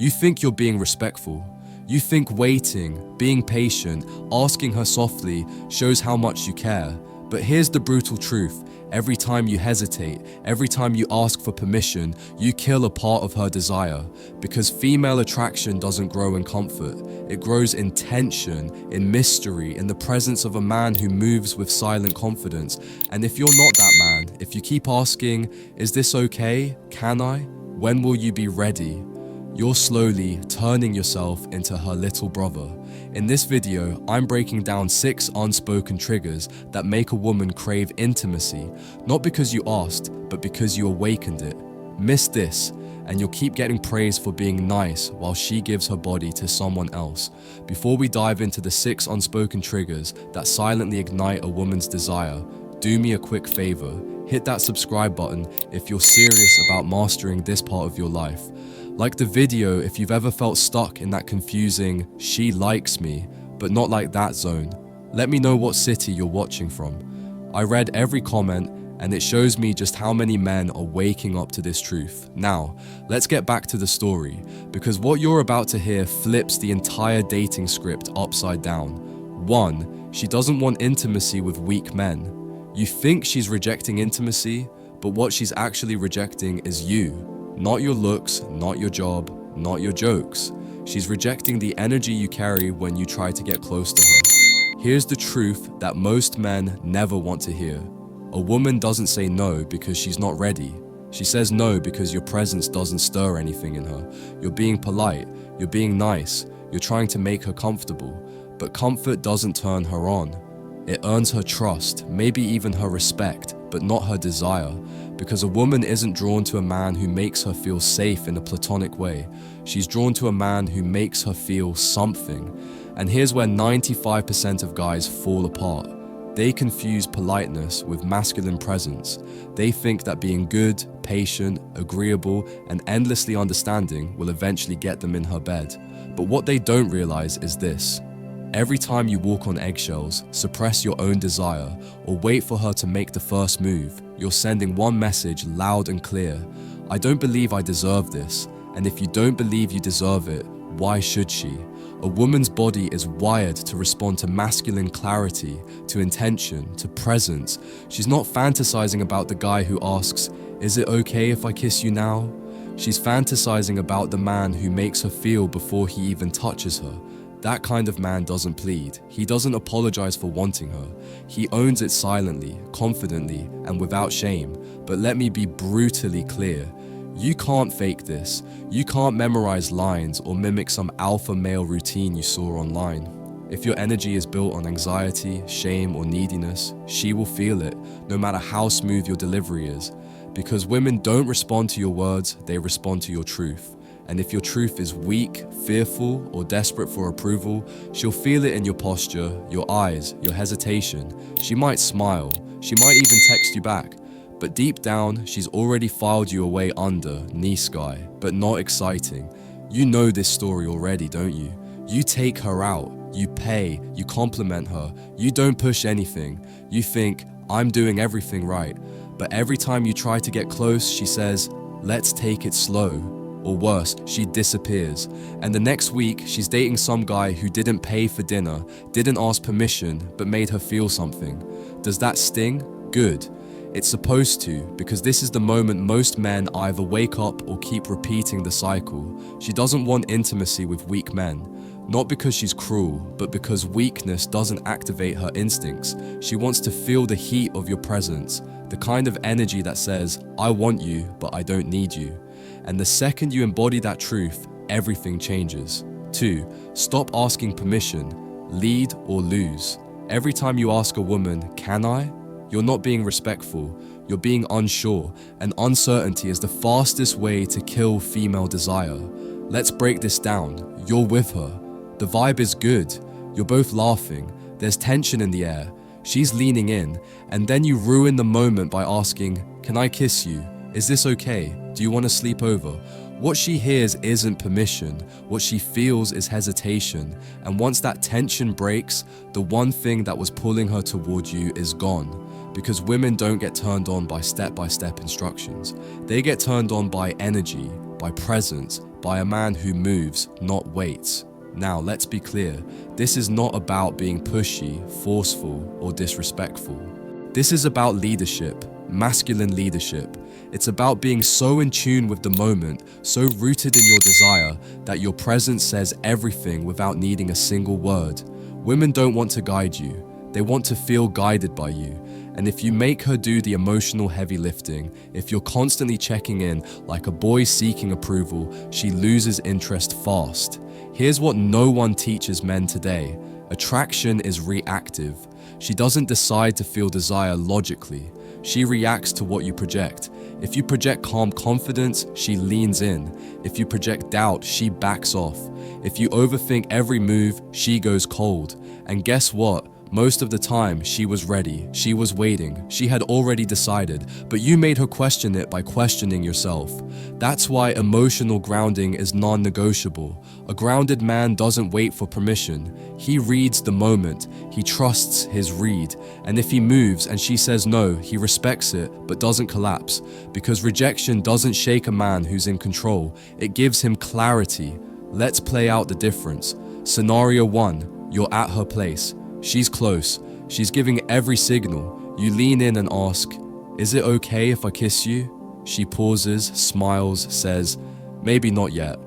You think you're being respectful. You think waiting, being patient, asking her softly shows how much you care. But here's the brutal truth. Every time you hesitate, every time you ask for permission, you kill a part of her desire. Because female attraction doesn't grow in comfort. It grows in tension, in mystery, in the presence of a man who moves with silent confidence. And if you're not that man, if you keep asking, is this okay? Can I? When will you be ready? You're slowly turning yourself into her little brother. In this video, I'm breaking down 6 unspoken triggers that make a woman crave intimacy, not because you asked, but because you awakened it. Miss this, and you'll keep getting praise for being nice while she gives her body to someone else. Before we dive into the 6 unspoken triggers that silently ignite a woman's desire, do me a quick favor. Hit that subscribe button if you're serious about mastering this part of your life. Like the video if you've ever felt stuck in that confusing "she likes me, but not like that" zone. Let me know what city you're watching from. I read every comment and it shows me just how many men are waking up to this truth. Now, let's get back to the story, because what you're about to hear flips the entire dating script upside down. 1. She doesn't want intimacy with weak men. You think she's rejecting intimacy, but what she's actually rejecting is you. Not your looks, not your job, not your jokes. She's rejecting the energy you carry when you try to get close to her. Here's the truth that most men never want to hear. A woman doesn't say no because she's not ready. She says no because your presence doesn't stir anything in her. You're being polite, you're being nice, you're trying to make her comfortable. But comfort doesn't turn her on. It earns her trust, maybe even her respect, but not her desire. Because a woman isn't drawn to a man who makes her feel safe in a platonic way. She's drawn to a man who makes her feel something. And here's where 95% of guys fall apart. They confuse politeness with masculine presence. They think that being good, patient, agreeable, and endlessly understanding will eventually get them in her bed. But what they don't realize is this. Every time you walk on eggshells, suppress your own desire, or wait for her to make the first move, you're sending one message loud and clear. I don't believe I deserve this. And if you don't believe you deserve it, why should she? A woman's body is wired to respond to masculine clarity, to intention, to presence. She's not fantasizing about the guy who asks, "Is it okay if I kiss you now?" She's fantasizing about the man who makes her feel before he even touches her. That kind of man doesn't plead. He doesn't apologize for wanting her. He owns it silently, confidently, and without shame. But let me be brutally clear. You can't fake this. You can't memorize lines or mimic some alpha male routine you saw online. If your energy is built on anxiety, shame, or neediness, she will feel it, no matter how smooth your delivery is. Because women don't respond to your words, they respond to your truth. And if your truth is weak, fearful, or desperate for approval, she'll feel it in your posture, your eyes, your hesitation. She might smile, she might even text you back. But deep down, she's already filed you away under knee sky, but not exciting. You know this story already, don't you? You take her out, you pay, you compliment her, you don't push anything. You think, I'm doing everything right. But every time you try to get close, she says, let's take it slow. Or worse, she disappears. And the next week, she's dating some guy who didn't pay for dinner, didn't ask permission, but made her feel something. Does that sting? Good. It's supposed to, because this is the moment most men either wake up or keep repeating the cycle. She doesn't want intimacy with weak men. Not because she's cruel, but because weakness doesn't activate her instincts. She wants to feel the heat of your presence, the kind of energy that says, I want you, but I don't need you. And the second you embody that truth, everything changes. 2. Stop asking permission. Lead or lose. Every time you ask a woman, can I? You're not being respectful. You're being unsure. And uncertainty is the fastest way to kill female desire. Let's break this down. You're with her. The vibe is good. You're both laughing. There's tension in the air. She's leaning in. And then you ruin the moment by asking, can I kiss you? Is this okay? Do you want to sleep over? What she hears isn't permission. What she feels is hesitation. And once that tension breaks, the one thing that was pulling her toward you is gone. Because women don't get turned on by step-by-step instructions. They get turned on by energy, by presence, by a man who moves, not waits. Now, let's be clear, this is not about being pushy, forceful, or disrespectful. This is about leadership, masculine leadership. It's about being so in tune with the moment, so rooted in your desire, that your presence says everything without needing a single word. Women don't want to guide you, they want to feel guided by you. And if you make her do the emotional heavy lifting, if you're constantly checking in like a boy seeking approval, she loses interest fast. Here's what no one teaches men today. Attraction is reactive. She doesn't decide to feel desire logically. She reacts to what you project. If you project calm confidence, she leans in. If you project doubt, she backs off. If you overthink every move, she goes cold. And guess what? Most of the time, she was ready, she was waiting, she had already decided, but you made her question it by questioning yourself. That's why emotional grounding is non-negotiable. A grounded man doesn't wait for permission. He reads the moment, he trusts his read, and if he moves and she says no, he respects it but doesn't collapse, because rejection doesn't shake a man who's in control, it gives him clarity. Let's play out the difference. Scenario 1, you're at her place. She's close, she's giving every signal. You lean in and ask, "Is it okay if I kiss you?" She pauses, smiles, says, "Maybe not yet."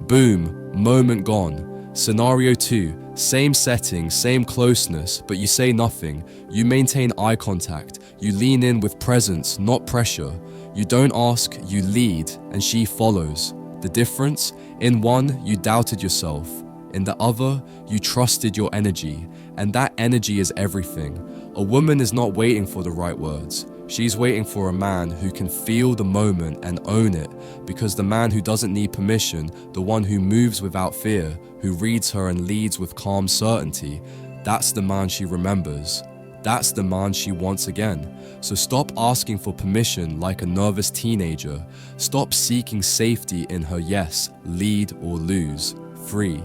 Boom, moment gone. Scenario 2, same setting, same closeness, but you say nothing. You maintain eye contact. You lean in with presence, not pressure. You don't ask, you lead, and she follows. The difference? In one, you doubted yourself. In the other, you trusted your energy, and that energy is everything. A woman is not waiting for the right words. She's waiting for a man who can feel the moment and own it, because the man who doesn't need permission, the one who moves without fear, who reads her and leads with calm certainty, that's the man she remembers. That's the man she wants again. So stop asking for permission like a nervous teenager. Stop seeking safety in her yes, lead or lose. 3.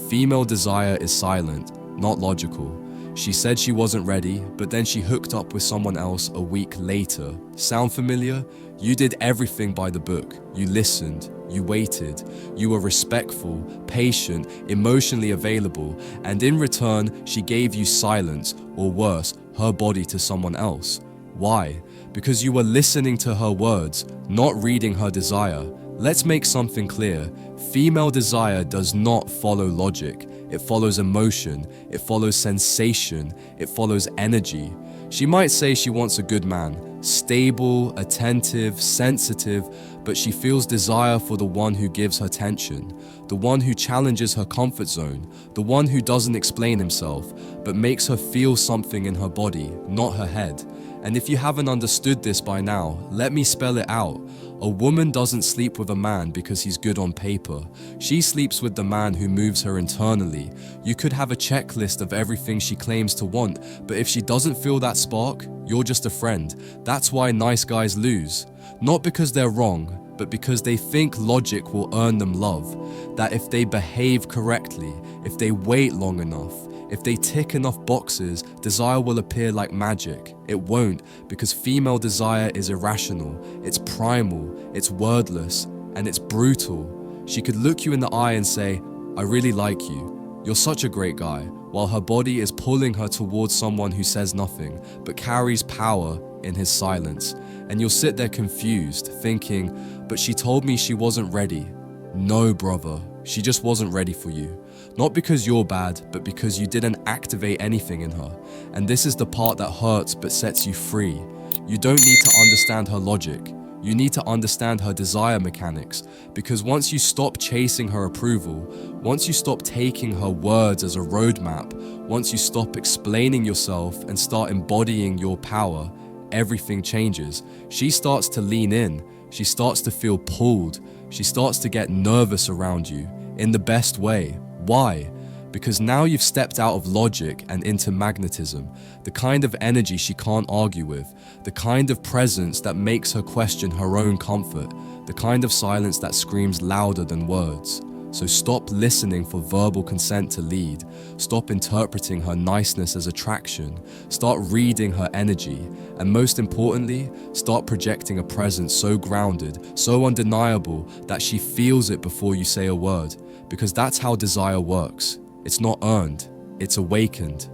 Female desire is silent, not logical. She said she wasn't ready, but then she hooked up with someone else a week later. Sound familiar? You did everything by the book. You listened, you waited, you were respectful, patient, emotionally available, and in return, she gave you silence, or worse, her body to someone else. Why? Because you were listening to her words, not reading her desire. Let's make something clear. Female desire does not follow logic. It follows emotion. It follows sensation. It follows energy. She might say she wants a good man, stable, attentive, sensitive, but she feels desire for the one who gives her tension, the one who challenges her comfort zone, the one who doesn't explain himself, but makes her feel something in her body, not her head. And if you haven't understood this by now, let me spell it out. A woman doesn't sleep with a man because he's good on paper. She sleeps with the man who moves her internally. You could have a checklist of everything she claims to want, but if she doesn't feel that spark, you're just a friend. That's why nice guys lose. Not because they're wrong, but because they think logic will earn them love. That if they behave correctly, if they wait long enough, if they tick enough boxes, desire will appear like magic. It won't, because female desire is irrational, it's primal, it's wordless, and it's brutal. She could look you in the eye and say, "I really like you. You're such a great guy," while her body is pulling her towards someone who says nothing, but carries power in his silence. And you'll sit there confused, thinking, "But she told me she wasn't ready." No, brother, she just wasn't ready for you. Not because you're bad, but because you didn't activate anything in her. And this is the part that hurts but sets you free. You don't need to understand her logic. You need to understand her desire mechanics. Because once you stop chasing her approval, once you stop taking her words as a roadmap, once you stop explaining yourself and start embodying your power, everything changes. She starts to lean in. She starts to feel pulled. She starts to get nervous around you in the best way. Why? Because now you've stepped out of logic and into magnetism, the kind of energy she can't argue with, the kind of presence that makes her question her own comfort, the kind of silence that screams louder than words. So stop listening for verbal consent to lead. Stop interpreting her niceness as attraction. Start reading her energy. And most importantly, start projecting a presence so grounded, so undeniable that she feels it before you say a word. Because that's how desire works. It's not earned, it's awakened.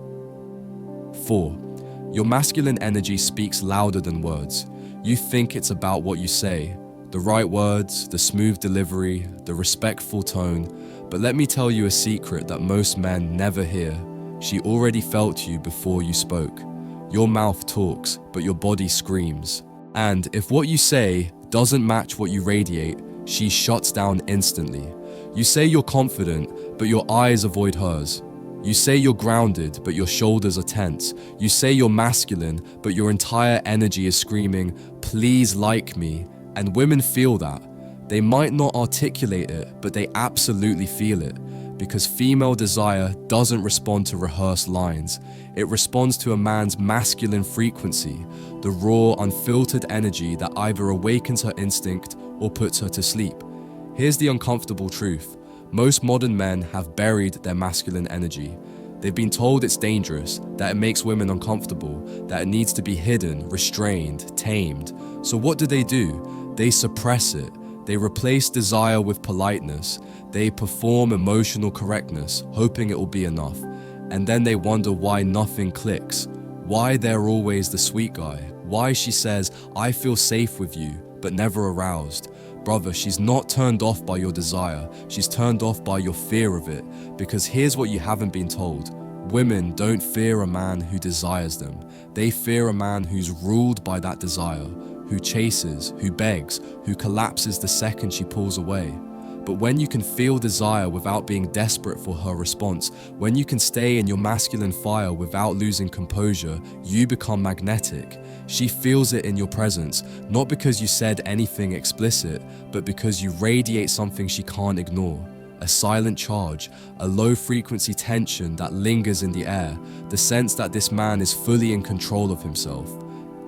4. Your masculine energy speaks louder than words. You think it's about what you say, the right words, the smooth delivery, the respectful tone. But let me tell you a secret that most men never hear. She already felt you before you spoke. Your mouth talks, but your body screams. And if what you say doesn't match what you radiate, she shuts down instantly. You say you're confident, but your eyes avoid hers. You say you're grounded, but your shoulders are tense. You say you're masculine, but your entire energy is screaming, "Please like me." And women feel that. They might not articulate it, but they absolutely feel it. Because female desire doesn't respond to rehearsed lines. It responds to a man's masculine frequency, the raw, unfiltered energy that either awakens her instinct or puts her to sleep. Here's the uncomfortable truth. Most modern men have buried their masculine energy. They've been told it's dangerous, that it makes women uncomfortable, that it needs to be hidden, restrained, tamed. So what do? They suppress it. They replace desire with politeness. They perform emotional correctness, hoping it will be enough. And then they wonder why nothing clicks. Why they're always the sweet guy. Why she says, "I feel safe with you," but never aroused. Brother, she's not turned off by your desire. She's turned off by your fear of it. Because here's what you haven't been told. Women don't fear a man who desires them. They fear a man who's ruled by that desire, who chases, who begs, who collapses the second she pulls away. But when you can feel desire without being desperate for her response, when you can stay in your masculine fire without losing composure, you become magnetic. She feels it in your presence, not because you said anything explicit, but because you radiate something she can't ignore. A silent charge, a low-frequency tension that lingers in the air, the sense that this man is fully in control of himself.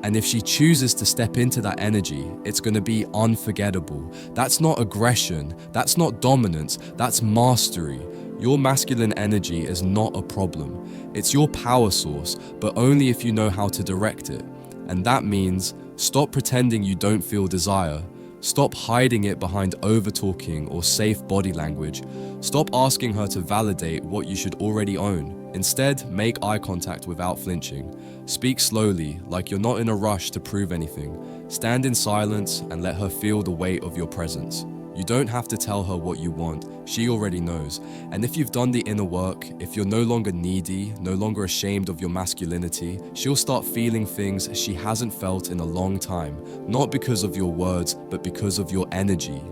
And if she chooses to step into that energy, it's going to be unforgettable. That's not aggression, that's not dominance, that's mastery. Your masculine energy is not a problem. It's your power source, but only if you know how to direct it. And that means stop pretending you don't feel desire. Stop hiding it behind over-talking or safe body language. Stop asking her to validate what you should already own. Instead, make eye contact without flinching. Speak slowly, like you're not in a rush to prove anything. Stand in silence and let her feel the weight of your presence. You don't have to tell her what you want, she already knows. And if you've done the inner work, if you're no longer needy, no longer ashamed of your masculinity, she'll start feeling things she hasn't felt in a long time, not because of your words, but because of your energy.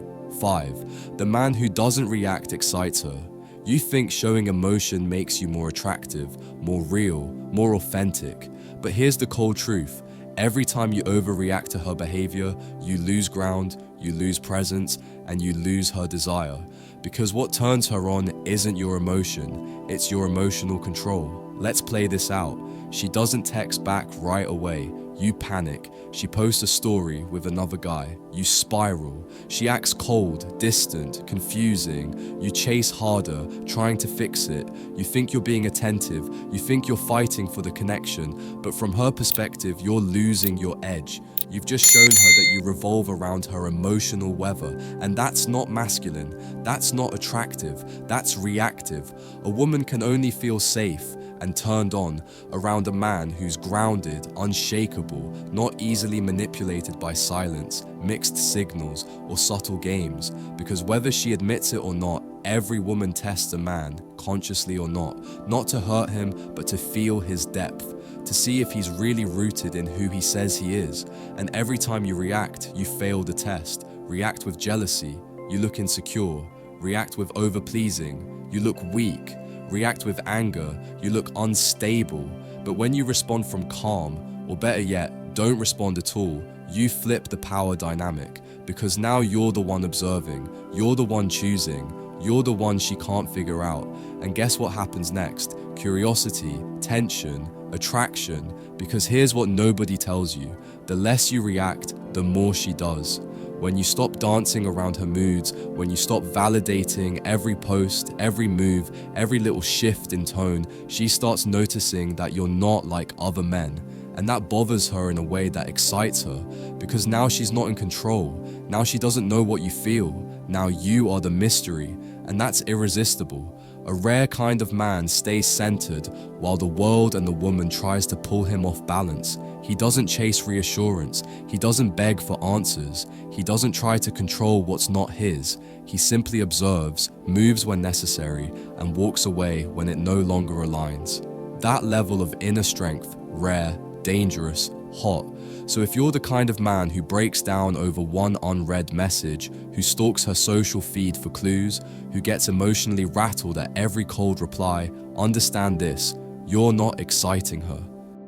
5. The man who doesn't react excites her. You think showing emotion makes you more attractive, more real, more authentic. But here's the cold truth. Every time you overreact to her behavior, you lose ground, you lose presence, and you lose her desire. Because what turns her on isn't your emotion, it's your emotional control. Let's play this out. She doesn't text back right away. You panic. She posts a story with another guy. You spiral. She acts cold, distant, confusing. You chase harder, trying to fix it. You think you're being attentive. You think you're fighting for the connection. But from her perspective, you're losing your edge. You've just shown her that you revolve around her emotional weather. And that's not masculine. That's not attractive. That's reactive. A woman can only feel safe and turned on around a man who's grounded, unshakable, not easily manipulated by silence, mixed signals, or subtle games. Because whether she admits it or not, every woman tests a man, consciously or not to hurt him, but to feel his depth, to see if he's really rooted in who he says he is. And every time you react, you fail the test. React with jealousy, you look insecure. React with over-pleasing, you look weak. React with anger, you look unstable. But when you respond from calm, or better yet, don't respond at all, you flip the power dynamic. Because now you're the one observing, you're the one choosing, you're the one she can't figure out. And guess what happens next? Curiosity, tension, attraction. Because here's what nobody tells you. The less you react, the more she does. when you stop dancing around her moods, when you stop validating every post, every move, every little shift in tone, she starts noticing that you're not like other men. And that bothers her in a way that excites her, because now she's not in control. Now she doesn't know what you feel. Now you are the mystery, and that's irresistible. A rare kind of man stays centered while the world and the woman tries to pull him off balance. He doesn't chase reassurance. He doesn't beg for answers. He doesn't try to control what's not his. He simply observes, moves when necessary, and walks away when it no longer aligns. That level of inner strength, rare, dangerous, hot. So if you're the kind of man who breaks down over one unread message, who stalks her social feed for clues, who gets emotionally rattled at every cold reply, understand this: you're not exciting her.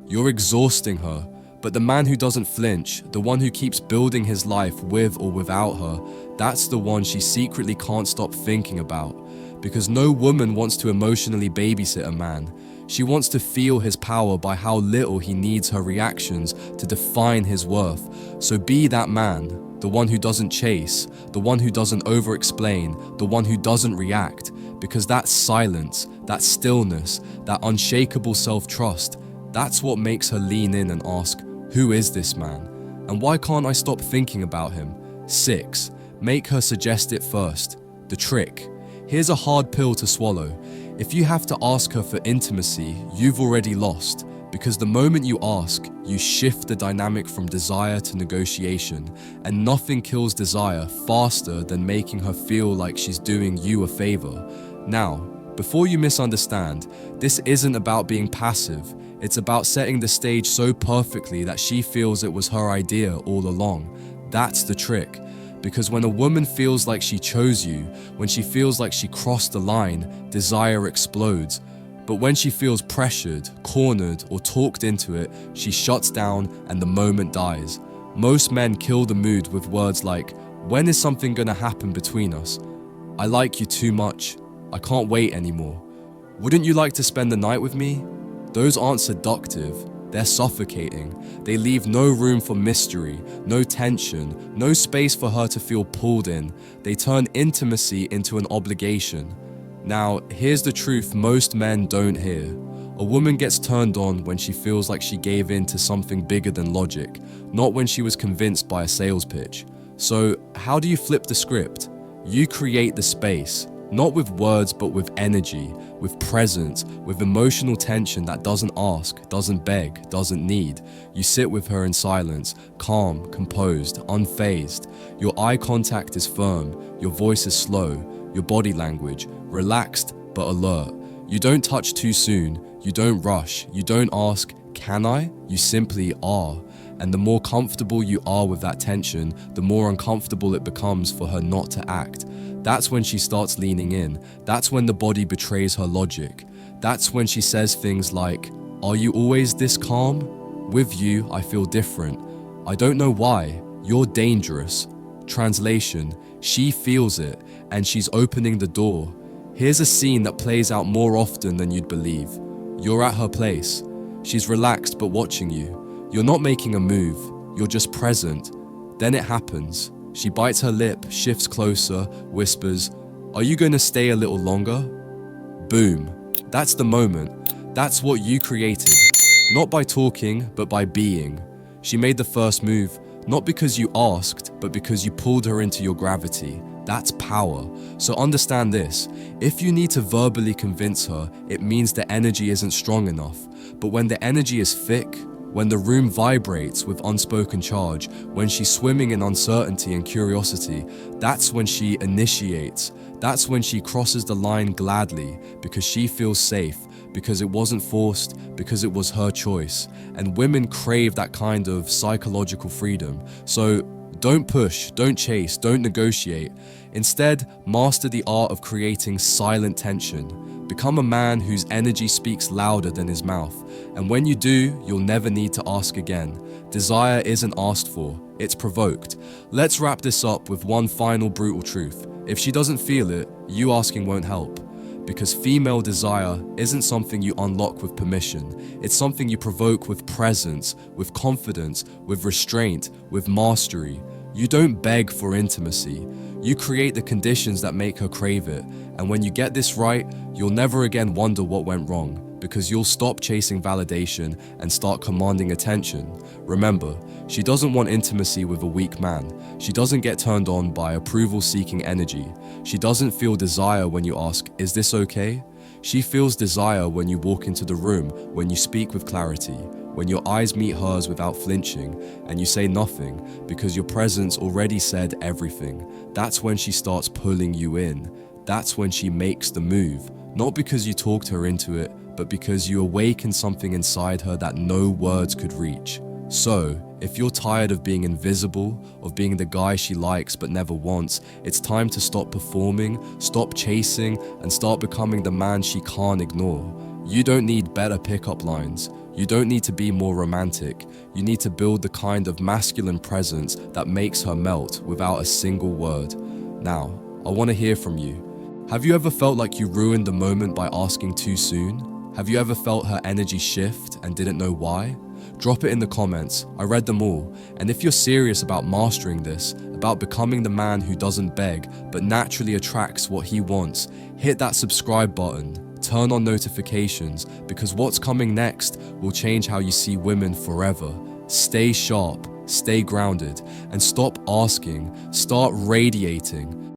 You're exhausting her. But the man who doesn't flinch, the one who keeps building his life with or without her, that's the one she secretly can't stop thinking about. Because no woman wants to emotionally babysit a man. She wants to feel his power by how little he needs her reactions to define his worth. So be that man, the one who doesn't chase, the one who doesn't over-explain, the one who doesn't react. Because that silence, that stillness, that unshakable self-trust, that's what makes her lean in and ask, who is this man? And why can't I stop thinking about him? 6. Make her suggest it first. The trick. Here's a hard pill to swallow. If you have to ask her for intimacy, you've already lost. Because the moment you ask, you shift the dynamic from desire to negotiation. And nothing kills desire faster than making her feel like she's doing you a favor. Now, before you misunderstand, this isn't about being passive. It's about setting the stage so perfectly that she feels it was her idea all along. That's the trick. Because when a woman feels like she chose you, when she feels like she crossed the line, desire explodes. But when she feels pressured, cornered, or talked into it, she shuts down and the moment dies. Most men kill the mood with words like, when is something gonna happen between us? I like you too much. I can't wait anymore. Wouldn't you like to spend the night with me? Those aren't seductive. They're suffocating. They leave no room for mystery, no tension, no space for her to feel pulled in. They turn intimacy into an obligation. Now, here's the truth most men don't hear. A woman gets turned on when she feels like she gave in to something bigger than logic, not when she was convinced by a sales pitch. So, how do you flip the script? You create the space. Not with words, but with energy, with presence, with emotional tension that doesn't ask, doesn't beg, doesn't need. You sit with her in silence, calm, composed, unfazed. Your eye contact is firm, your voice is slow, your body language, relaxed but alert. You don't touch too soon, you don't rush, you don't ask, can I? You simply are. And the more comfortable you are with that tension, the more uncomfortable it becomes for her not to act. That's when she starts leaning in. That's when the body betrays her logic. That's when she says things like, are you always this calm? With you, I feel different. I don't know why. You're dangerous. Translation, she feels it, and she's opening the door. Here's a scene that plays out more often than you'd believe. You're at her place. She's relaxed but watching you. You're not making a move. You're just present. Then it happens. She bites her lip, shifts closer, whispers, are you going to stay a little longer? Boom. That's the moment. That's what you created. Not by talking, but by being. She made the first move, not because you asked, but because you pulled her into your gravity. That's power. So understand this. If you need to verbally convince her, it means the energy isn't strong enough. But when the energy is thick, when the room vibrates with unspoken charge, when she's swimming in uncertainty and curiosity, that's when she initiates. That's when she crosses the line gladly, because she feels safe, because it wasn't forced, because it was her choice. And women crave that kind of psychological freedom. So don't push, don't chase, don't negotiate. Instead, master the art of creating silent tension. Become a man whose energy speaks louder than his mouth. And when you do, you'll never need to ask again. Desire isn't asked for, it's provoked. Let's wrap this up with one final brutal truth. If she doesn't feel it, you asking won't help. Because female desire isn't something you unlock with permission. It's something you provoke with presence, with confidence, with restraint, with mastery. You don't beg for intimacy. You create the conditions that make her crave it. And when you get this right, you'll never again wonder what went wrong, because you'll stop chasing validation and start commanding attention. Remember, she doesn't want intimacy with a weak man. She doesn't get turned on by approval-seeking energy. She doesn't feel desire when you ask, "Is this okay?" She feels desire when you walk into the room, when you speak with clarity, when your eyes meet hers without flinching, and you say nothing because your presence already said everything. That's when she starts pulling you in. That's when she makes the move, not because you talked her into it, but because you awaken something inside her that no words could reach. So, if you're tired of being invisible, of being the guy she likes but never wants, it's time to stop performing, stop chasing, and start becoming the man she can't ignore. You don't need better pickup lines. You don't need to be more romantic. You need to build the kind of masculine presence that makes her melt without a single word. Now, I want to hear from you. Have you ever felt like you ruined the moment by asking too soon? Have you ever felt her energy shift and didn't know why? Drop it in the comments. I read them all. And if you're serious about mastering this, about becoming the man who doesn't beg but naturally attracts what he wants, hit that subscribe button. Turn on notifications, because what's coming next will change how you see women forever. Stay sharp, stay grounded, and stop asking, start radiating.